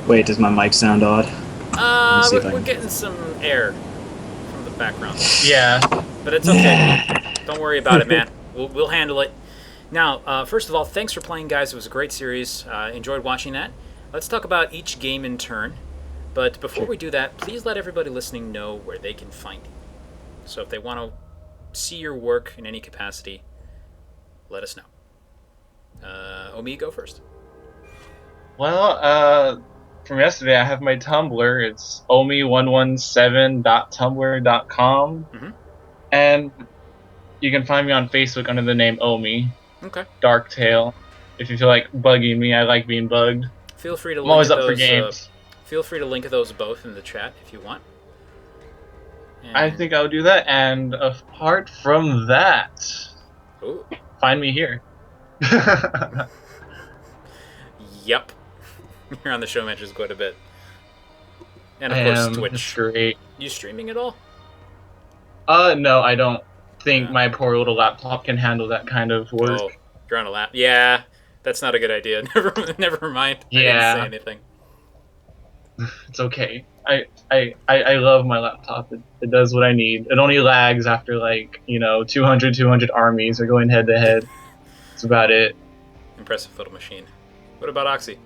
Wait, does my mic sound odd? Let me see if I We're can. getting some air from the background there, Yeah. but it's okay. Don't worry about it, man. We'll handle it. Now, first of all, thanks for playing, guys. It was a great series. Enjoyed watching that. Let's talk about each game in turn. But before Sure. we do that, please let everybody listening know where they can find you. So if they want to see your work in any capacity, let us know. Omee, go first. Well, from yesterday, I have my Tumblr. It's omie117.tumblr.com. Mm-hmm. And you can find me on Facebook under the name Omee, Okay. Darktail. If you feel like bugging me, I like being bugged. Feel free to I'm link always at up for those. games. Feel free to link at those both in the chat if you want. I And think I'll do that. And apart from that, oh, find me here. yep, you're on the Showmatches quite a bit. And I of course, am. It's Twitch. great. You streaming at all? No, I don't think Yeah. my poor little laptop can handle that kind of work. Oh, you're on a lap. Yeah, that's not a good idea. Never mind. I didn't say Yeah, anything. it's okay. I love my laptop. It does what I need. It only lags after like, 200 armies are going head to head. That's about it. Impressive little machine. What about Oxy?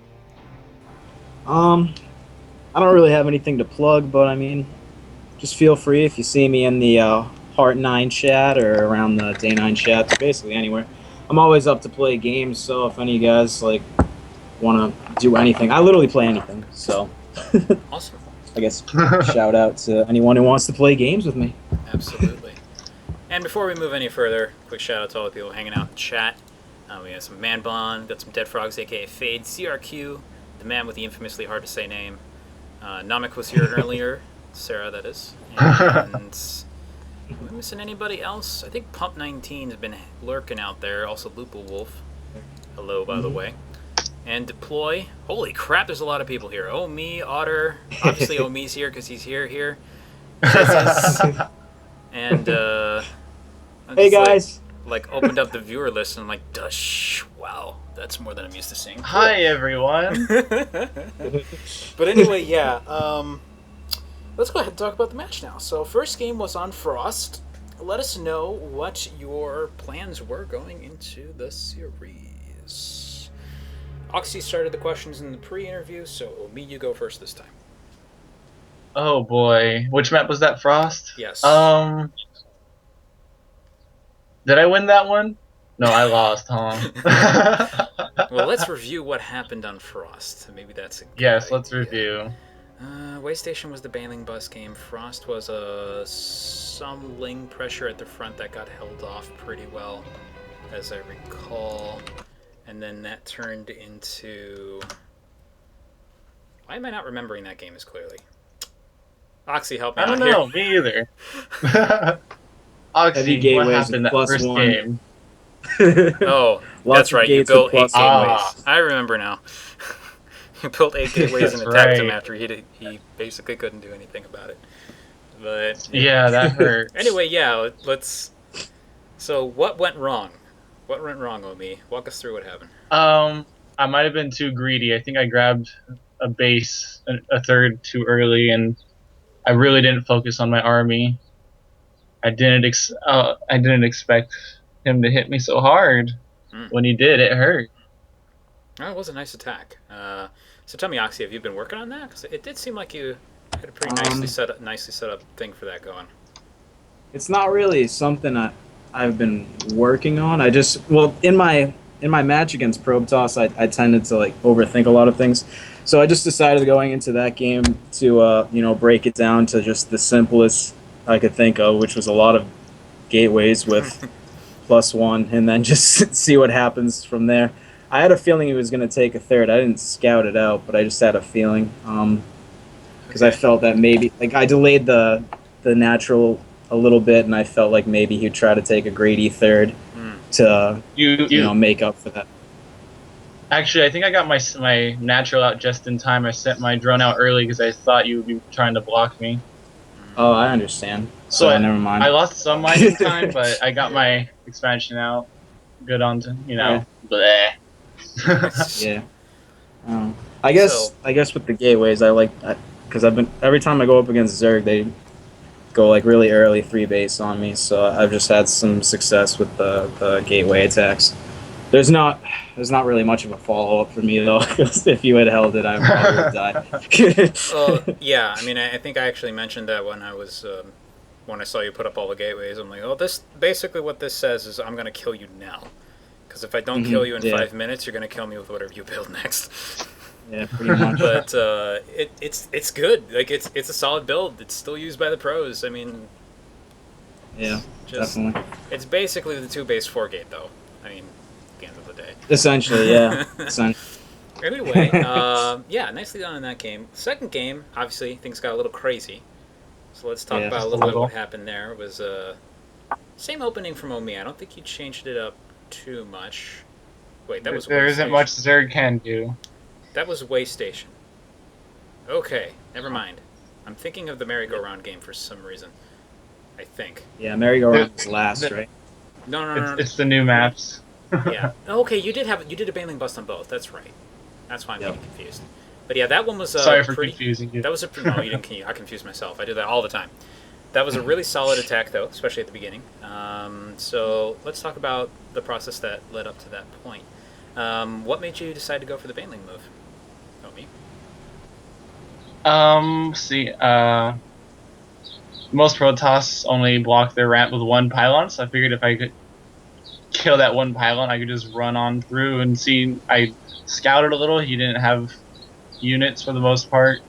Um, I don't really have anything to plug, but I mean, just feel free if you see me in the Heart 9 chat or around the Day 9 chat, basically anywhere. I'm always up to play games, so if any of you guys like want to do anything, I literally play anything. So Awesome. I guess shout out to anyone who wants to play games with me. Absolutely. And before we move any further, quick shout out to all the people hanging out in chat. We have some Man Bond, got some Dead Frogs, aka Fade, CRQ, the man with the infamously hard to say name. Namek was here earlier, Sarah, that is. And am I missing anybody else? I think Pump 19 has been lurking out there. Also, Lupa Wolf. Hello, by the way. And Deploy. Holy crap, there's a lot of people here. Oh, me, Otter. Obviously, Omee's here because he's here. And, I'm Hey just guys. like opened up the viewer list and I'm like, dush, wow, that's more than I'm used to seeing. Cool. Hi everyone. But anyway, yeah. Let's go ahead and talk about the match now. So, first game was on Frost. Let us know what your plans were going into the series. Oxy started the questions in the pre-interview, so Omee, you go first this time. Oh boy, which map was that? Frost? Yes. Did I win that one? No, I lost, huh? Well, let's review what happened on Frost. Maybe that's a good Yes, idea. let's review. Waystation was the bailing bus game. Frost was some ling pressure at the front that got held off pretty well, as I recall. And then that turned into... Why am I not remembering that game as clearly? Oxy, help me I out don't here. know, me either. Heavy Oxy, what gateways happened that with first +1. game? Oh, Lots that's of right. You gates built with 8 +1. gateways. I remember now. You built 8 gateways and That's attacked him right. after he basically couldn't do anything about it. But Yeah, that hurt. anyway, yeah, let's... So, what went wrong? What went wrong, Omee? Walk us through what happened. I might have been too greedy. I think I grabbed a base, a third too early, and I really didn't focus on my army. I didn't expect him to hit me so hard. When he did, it hurt. Oh, it was a nice attack. So tell me, Oxy, have you been working on that? Because it did seem like you had a pretty nicely set up thing for that going. It's not really something I've been working on. I just in my match against Probitas, I tended to like overthink a lot of things. So I just decided going into that game to break it down to just the simplest I could think of, which was a lot of gateways with +1, and then just see what happens from there. I had a feeling he was going to take a third. I didn't scout it out, but I just had a feeling because I felt that maybe like I delayed the natural a little bit, and I felt like maybe he'd try to take a greedy third to make up for that. Actually, I think I got my natural out just in time. I sent my drone out early because I thought you would be trying to block me. Oh, I understand. So never mind. I lost some mining time, but I got my expansion out. Good on to, Right. bleh. Yeah. So I guess with the gateways, because I've been every time I go up against Zerg, they go like really early 3 base on me. So I've just had some success with the gateway attacks. There's not there's not really much of a follow up for me though, because if you had held it, I probably would have died. yeah, I mean, I think I actually mentioned that when when I saw you put up all the gateways. I'm like, oh, this basically what this says is I'm gonna kill you now, because if I don't kill you in Yeah, 5 minutes, you're gonna kill me with whatever you build next. yeah, pretty much. But it's good. Like it's a solid build. It's still used by the pros. I mean, Yeah, just definitely. it's basically the 2 base 4 gate though. I mean, at the end of the day. Essentially, yeah. Anyway, yeah, nicely done in that game. Second game, obviously things got a little crazy. So let's talk Yeah, about a Just a little bit little. what happened there. It was same opening from Omee. I don't think you changed it up too much. Wait, that was There isn't much Waystation. Zerg can do. That was Waystation. Okay, never mind. I'm thinking of the merry-go-round game for some reason. I think. yeah. Merry-go-round was The- last, right? No, no, It's no, no. it's the new maps. Yeah. Okay, you did a bailing bust on both. That's right. That's why I'm Yep. getting confused. But yeah, that one was Sorry for pretty. confusing you. That was no, you didn't. I confused myself. I do that all the time. That was a really solid attack, though, especially at the beginning. So let's talk about the process that led up to that point. What made you decide to go for the bailing move? Oh, me. See, most Protoss only block their ramp with one pylon, so I figured if I could kill that one pylon, I could just run on through and see. I scouted a little. He didn't have units for the most part.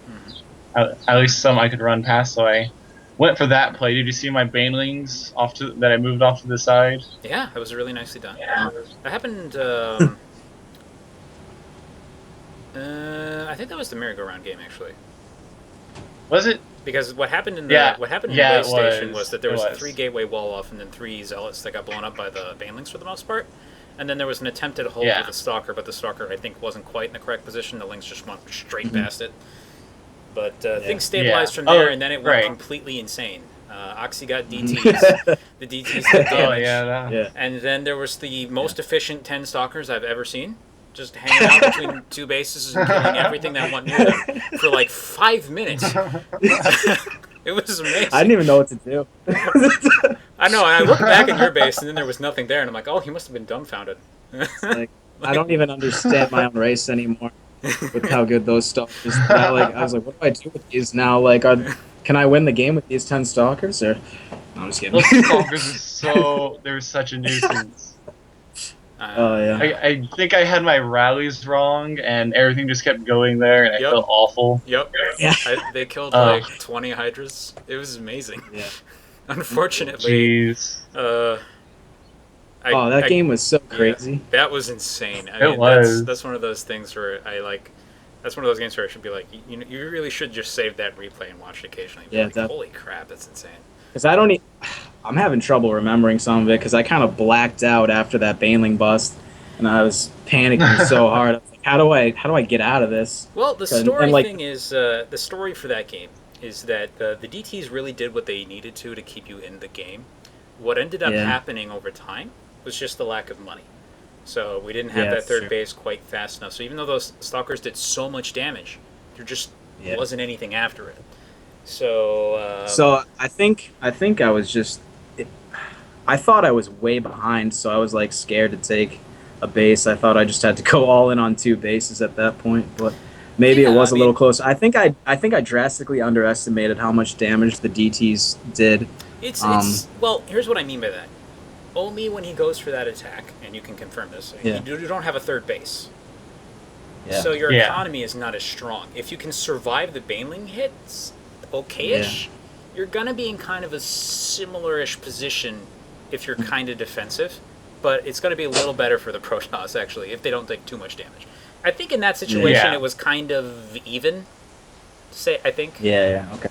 At least some I could run past, so I went for that play. Did you see my banelings that I moved off to the side? Yeah, that was really nicely done. Yeah. That happened. I think that was the merry-go-round game actually. Was it? Because what happened in Yeah. what happened in Yeah, the it way station was. was that there It was a was. 3 gateway wall off and then 3 zealots that got blown up by the banelings for the most part. And then there was an attempted hold Yeah. with the stalker, but the stalker I think wasn't quite in the correct position. The lings just went straight Mhm. past it. But Yeah. things stabilized Yeah. from there, Oh, and then it went right. completely insane. Oxy got Mhm. DTs. The DTs did Oh damage. yeah. That. Yeah. And then there was the most efficient 10 stalkers I've ever seen. Just hanging out between 2 bases and killing everything that went near them for like 5 minutes. It was amazing. I didn't even know what to do. I know, and I looked back at your base, and then there was nothing there, and I'm like, oh, he must have been dumbfounded. Like, I don't even understand my own race anymore with how good those stalkers. I was like, what do I do with these now? Can I win the game with these 10 stalkers? Or no, I'm just kidding. Those stalkers they're such a nuisance. Oh yeah. I think I had my rallies wrong, and everything just kept going there, and I Yep. felt awful. Yep. Yeah. They killed Ugh. like 20 Hydras. It was amazing. Yeah. Unfortunately, Jeez. That game was so yeah, crazy. that was insane. I It mean, was. that's one of those things where that's one of those games where I should be like, you really should just save that replay and watch it occasionally. Be Yeah, like, holy crap, that's insane. Because I'm having trouble remembering some of it because I kind of blacked out after that Baneling bust, and I was panicking so hard. I was like, how do I get out of this? Well, the And- story and, like- thing is the story for that game is that the DTs really did what they needed to keep you in the game. What ended up Yeah. happening over time was just the lack of money. So we didn't have Yeah, that that's third true. base quite fast enough. So even though those stalkers did so much damage, there just Yeah. wasn't anything after it. So So I think I was just. I thought I was way behind, so I was like scared to take a base. I thought I just had to go all in on 2 bases at that point, but maybe Yeah, it was I a little mean- close. I think I drastically underestimated how much damage the DTs did. it's Um, well, here's what I mean by that. Omee, when he goes for that attack, and you can confirm this, Yeah. you don't have a third base. Yeah. So your Yeah. economy is not as strong. If you can survive the Baneling hits, okay-ish, you're gonna be in kind of a similar-ish position if you're kind of defensive, but it's gonna be a little better for the Protoss actually if they don't take too much damage. I think in that situation Yeah. it was kind of even. I think Yeah. Okay.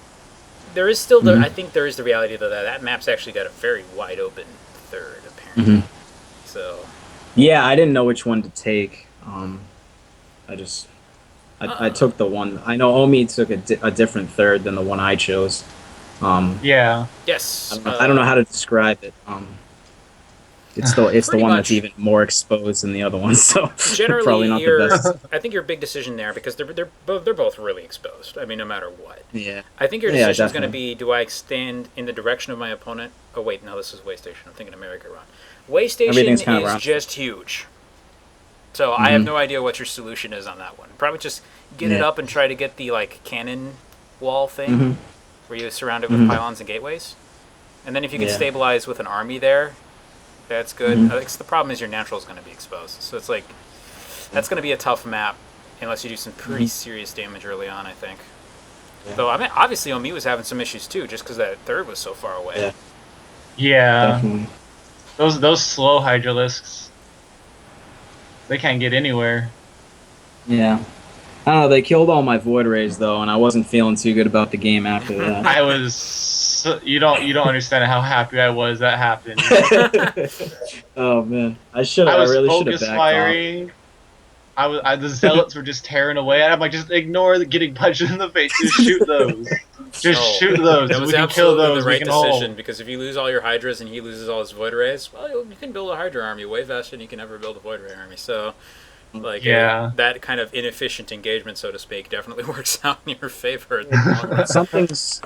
there is still Mhm. I think there is the reality though that map's actually got a very wide open third apparently. Mhm. So Yeah, I didn't know which one to take. I just I Uh. took the one. I know Omi took a different third than the one I chose. Yeah. yes, I don't know how to describe it. It's the Pretty one that's much. even more exposed than the other one, so Generally, probably not the best. I think your big decision there, because they're both really exposed. I mean, no matter what. Yeah, I think your yeah, decision is going to definitely. be: do I stand in the direction of my opponent? Oh wait, no, this is Waystation. I'm thinking America Run. Waystation Everything's kind of is around. just huge. So I have Mm-hmm. no idea what your solution is on that one. Probably just get it Yeah. up and try to get the like cannon wall thing, Mm-hmm. where you surround it with Mm-hmm. pylons and gateways. And then if you can Yeah. stabilize with an army there, that's good. I Mm-hmm. think the problem is your natural is going to be exposed. So it's like that's going to be a tough map unless you do some pretty Mm-hmm. serious damage early on. I think. Yeah. Though I mean, obviously Omee was having some issues too, just because that third was so far away. Yeah. Yeah, Definitely. those slow Hydralisks, they can't get anywhere. Yeah. I don't know. They killed all my Void Rays though, and I wasn't feeling too good about the game after I that. was you don't understand how happy I was that happened. Oh man, I should. I I was really should have focus backed off. firing. The zealots were just tearing away, and I'm like, just ignore the getting punched in the face. Just shoot those. Just No, shoot those. that If was we can kill absolutely the those, we right can decision hold. because if you lose all your Hydras and he loses all his Void Rays, well, you can build a Hydra army way faster than you can ever build a Void Ray army. So, like, Yeah. that kind of inefficient engagement, so to speak, definitely works out in your favor in the long run.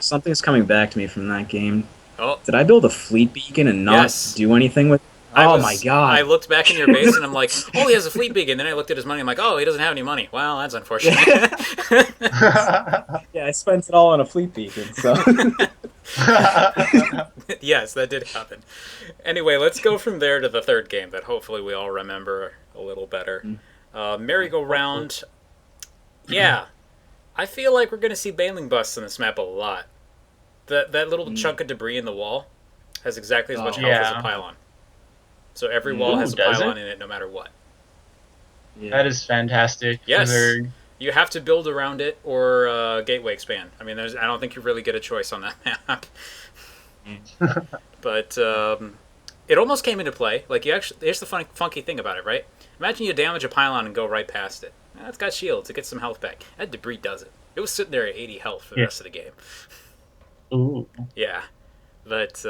Something's coming back to me from that game. Oh, Did I build a fleet beacon and not yes. do anything with? Oh my I god. looked back in your base and I'm like, oh, he has a fleet beacon. Then I looked at his money. I'm like, oh, he doesn't have any money. Well, that's unfortunate. Yeah, yeah. I spent it all on a fleet beacon. So. Yes, that did happen. Anyway, let's go from there to the third game that hopefully we all remember a little better. Merry-go-round. Yeah, I feel like we're going to see Baneling busts on this map a lot. That little chunk of debris in the wall has exactly as much Oh, health as a Yeah. pylon. So every yeah. wall Ooh, has a does pylon it? in it no matter what. Yeah. That is fantastic for Yes, their. you have to build around it or gateway expand. I mean, I don't think you really get a choice on that map. But it almost came into play. Like you actually, here's the funky thing about it, right? Imagine you damage a pylon and go right past it. It's got shields. It gets some health back. That debris does it. It was sitting there at 80 health for the Yeah. rest of the game. Ooh. Yeah, but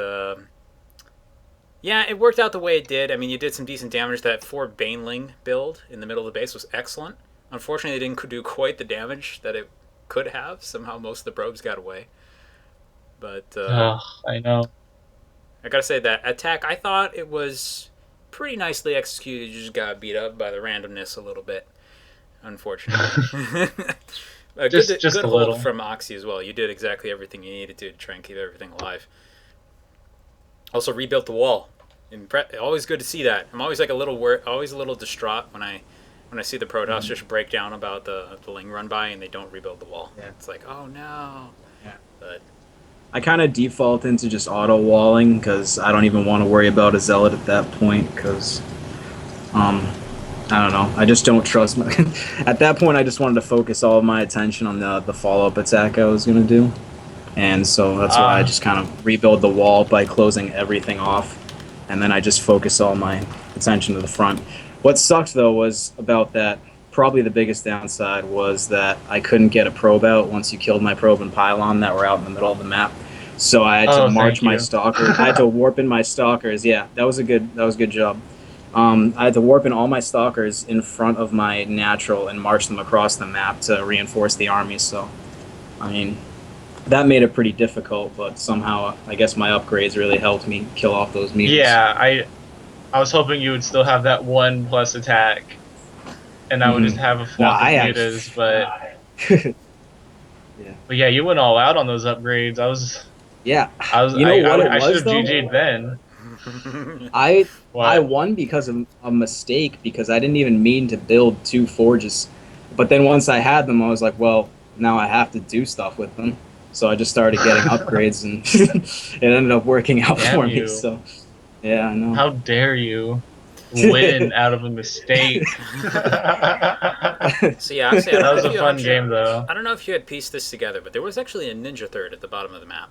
yeah, it worked out the way it did. I mean, you did some decent damage. That 4 Baneling build in the middle of the base was excellent. Unfortunately, it didn't do quite the damage that it could have. Somehow, most of the probes got away. But Ugh, I know. I gotta say that attack, I thought it was pretty nicely executed. You just got beat up by the randomness a little bit, unfortunately. A Just good a hold little. from Oxy as well. You did exactly everything you needed to try and keep everything alive. Also rebuilt the wall. Always good to see that. I'm always like always a little distraught when I see the Protoss just break down about the Ling run by and they don't rebuild the wall. Yeah. It's like, oh no. Yeah. But I kind of default into just auto walling because I don't even want to worry about a zealot at that point because um, I don't know. I just don't trust my. At that point, I just wanted to focus all of my attention on the follow up attack I was gonna do, and so that's why I Ah, just kind of rebuild the wall by closing everything off, and then I just focus all my attention to the front. What sucked though was about that. Probably the biggest downside was that I couldn't get a probe out once you killed my probe and pylon that were out in the middle of the map. So I had to oh, thank march my you. stalker. I had to warp in my stalkers. Yeah, that was a good job. I had to warp in all my stalkers in front of my natural and march them across the map to reinforce the army. So, I mean, that made it pretty difficult, but somehow I guess my upgrades really helped me kill off those mutants. Yeah, I was hoping you would still have that 1+ attack, and I would just Mm-hmm. have a No, flock of I mutas. actually. Yeah. But yeah, you went all out on those upgrades. Yeah. You know what it I should was have though? GG'd then. I I What? won because of a mistake because I didn't even mean to build 2 forges. But then once I had them, I was like, well, now I have to do stuff with them. So I just started getting upgrades, and it ended up working out Damn for me. you! So yeah, I know. How dare you win out of a mistake? so yeah, actually, That was a fun game though. I don't know if you had pieced this together, but there was actually a ninja third at the bottom of the map.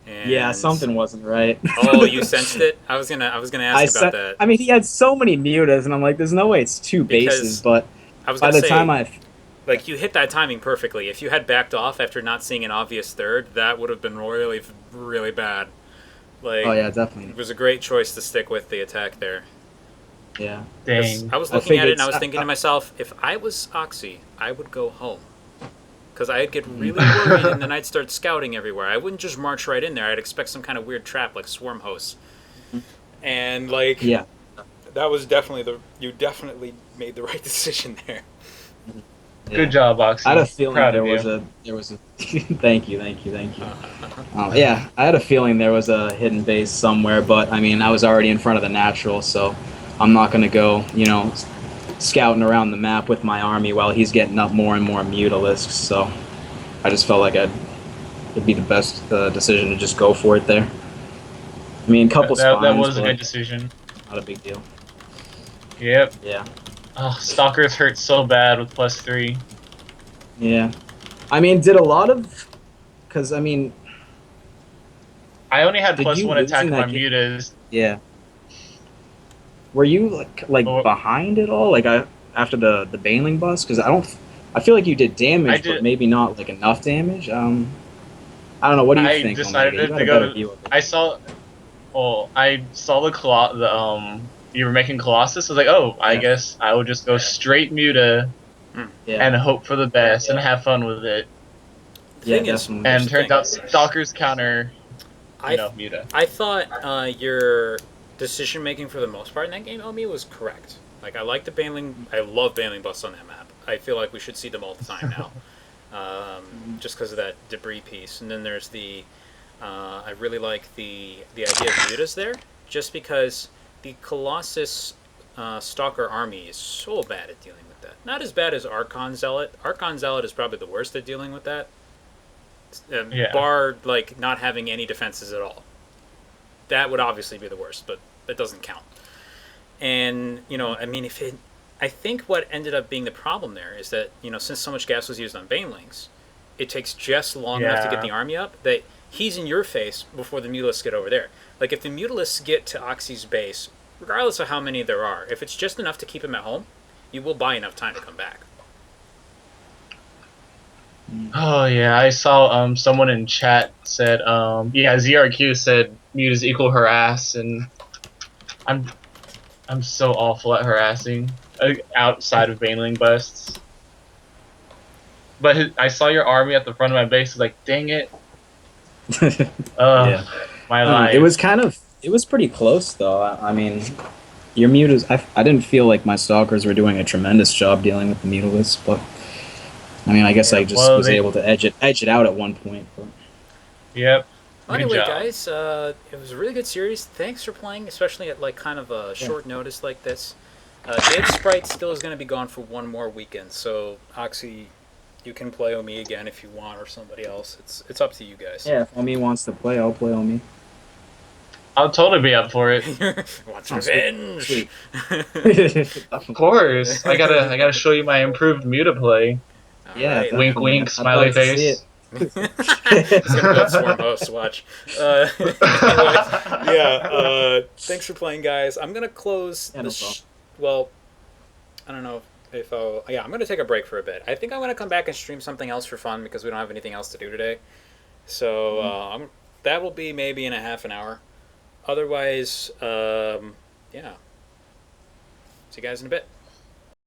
Yeah, And something wasn't right. oh, you sensed it? I was gonna I ask about said, that I mean, he had so many mutas, and I'm like, there's no way it's 2 bases. because But I was by gonna the time say I, like you hit that timing perfectly. If you had backed off after not seeing an obvious third, that would have been really really bad. Oh Like, yeah, it definitely. was a great choice to stick with the attack there. Yeah. Because Dang. I was I looking at it figured. and I was thinking to myself, if I was Oxy, I would go home. Because I'd get Mm, really worried and then I'd start scouting everywhere. I wouldn't just march right in there. I'd expect some kind of weird trap like swarm hosts. And like yeah. that was definitely the you definitely made the right decision there. Mhm. Good Yeah. job, I had a Oxy. feeling Proud of you. there was a thank you, thank you, thank you. Yeah, I had a feeling there was a hidden base somewhere, but I mean, I was already in front of the natural, so I'm not gonna go, scouting around the map with my army while he's getting up more and more mutalisks. So I just felt like it'd be the best decision to just go for it there. I mean, a couple That spines, was a but good decision. not a big deal. Yep. Yeah, Oh, Stalkers hurt so bad with +3. yeah. I mean, did a lot of because I mean, I only had did you +1 lose attack in on my that game? mutas. Yeah. Were you like But behind it all? Like after the Baneling bust? Because I don't. I feel like you did I damage, but did. maybe not like enough damage. I don't know. What do you I think, Omega? You decided got to a go better to. view of it. I saw. Well, I saw the you were making Colossus. I was like, oh, I Yeah. guess I would just go straight Muta Hmm. Yeah. and hope for the best and have fun with it. The Yeah. thing is, Definitely. here's And the turns thing. out Stalkers counter, I Muta. I thought your decision making for the most part in that game, Omi, was correct. Like I like the Baneling. I love Baneling busts on that map. I feel like we should see them all the time now, Mhm. just because of that debris piece. And then there's the I really like the idea of mutas there, just because the Colossus Stalker army is so bad at dealing with that. Not as bad as Archon Zealot. Archon Zealot is probably the worst at dealing with that, Yeah. bar like not having any defenses at all. That would obviously be the worst, but that doesn't count. And I mean, if it, I think what ended up being the problem there is that since so much gas was used on Banelings, it takes just long enough to get Yeah. the army up that he's in your face before the Mutalisks get over there. Like if the Mutalisks get to Oxy's base, regardless of how many there are, if it's just enough to keep him at home, you will buy enough time to come back. Oh yeah, I saw someone in chat said yeah, ZRQ said Mutas equal harass, and I'm I'm so awful at harassing outside of Baneling busts. But I saw your army at the front of my base. I was like, dang it. Ugh, Yeah. my I don't know. It was life. kind of. It was pretty close though. I mean, your mutas. I didn't feel like my stalkers were doing a tremendous job dealing with the mutalisks, but I mean, I guess I Yeah, just well, was able to edge it out at one point. But yep, Well, good anyway, job. guys, it was a really good series. Thanks for playing, especially at like kind of a yeah. short notice like this. Dave's Sprite still is going to be gone for one more weekend, so Oxy, you can play Omee again if you want, or somebody else. It's up to you guys. Yeah. If Omi wants to play, I'll play Omi. I'll totally be up for it. Wants Oh, sweet. revenge. Sweet. Of Definitely. course, I gotta show you my improved Muta play. All Yeah, right. Wink, definitely. wink, I'd smiley love to see it. face. He's gonna build swarm hosts. Watch. Anyway, yeah. Thanks for playing, guys. I'm gonna close Yeah, the. no problem. Well, I don't know if I'll. Yeah, I'm gonna take a break for a bit. I think I'm gonna come back and stream something else for fun because we don't have anything else to do today. So Mhm. that will be maybe in a half an hour. Otherwise, yeah. See you guys in a bit.